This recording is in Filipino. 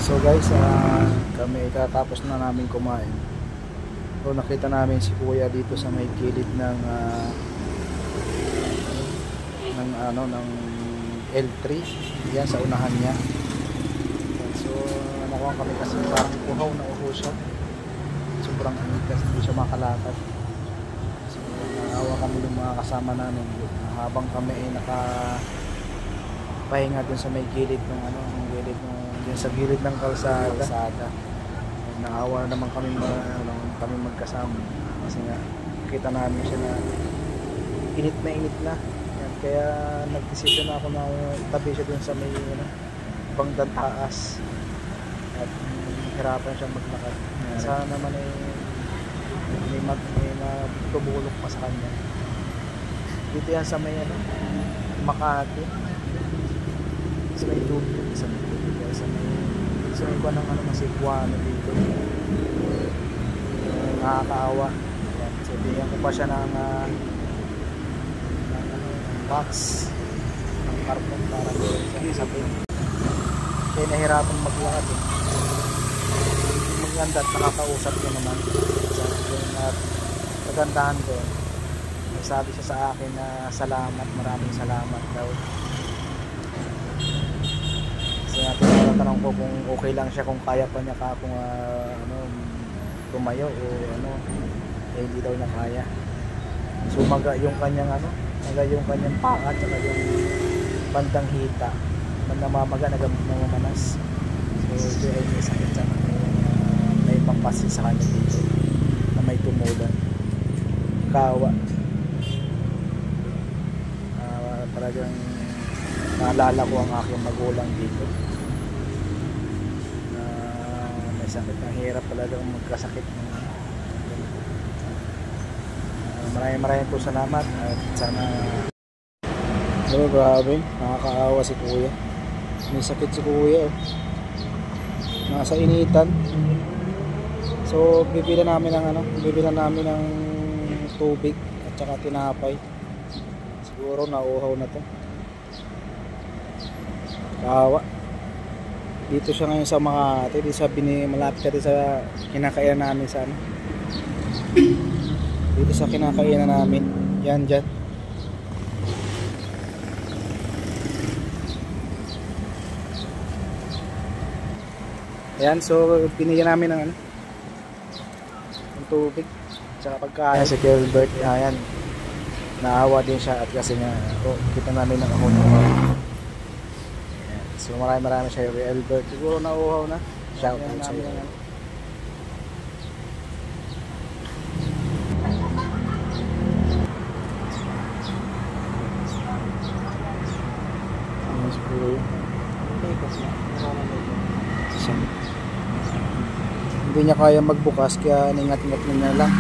So guys, kami katapos na namin kumain. So nakita namin si Kuya dito sa may gilid ng L3. Yan sa unahan niya. So nakuha kami kasi parang uhaw na uho siya. Sobrang anikas, hindi siya makalakad. So naawa kami ng mga kasama namin habang kami ay nakapahinga dun sa may gilid ng sa gilid ng kalsada. Naawa naman kami magkasama kasi nga kita namin siya na init na. Yan, kaya nagdesisyon na ako na tabi siya dun sa may bangdang taas at hirapan siya maglakad. Sana naman may matubulok pa sa kanya. Dito yan sa may Makati, sa may tubig, sa may kuha ng Cebuano dito. Nakakaawa. So bigyan ko pa siya ng box ng karton para meron siya sa pin. Kaya nahirapan maglakad maganda at nakakausap niya naman at kagandahan ko, sabi siya sa akin na maraming salamat daw. Kasi tinatanong ko kung okay lang siya, kung kaya pa niya kung tumayo o hindi daw niya kaya. So maga yung kanyang paa at saka yung bandang hita, namaga, nagmamanas. So ito ay may sakit sa may pampasin sa kanya dito na may tumulan. Kawa. Talagang naalala ko ang aking magulang dito. May sakit, na hirap talagang magkasakit. Maraming po salamat at sana grabe, nakakaawa si Kuya. May sakit si Kuya nasa initan. So bibili namin ng tubig at saka tinapay. Siguro nauuhaw na to. Kawa. Dito siya ngayon sa Makati, malapit dito sa kinakainan namin sa dito sa kinakainan namin. Yan dyan. Ayan, so binigyan namin ng tubig tsaka pagkain. Si Gilbert, ayan, naawa din siya at kasi nga kita namin ng ahon. So marami siya, Gilbert. Siguro nauuhaw na. Shout out sa iyo. Hindi niya kaya magbukas kaya ningat-ingat niya lang.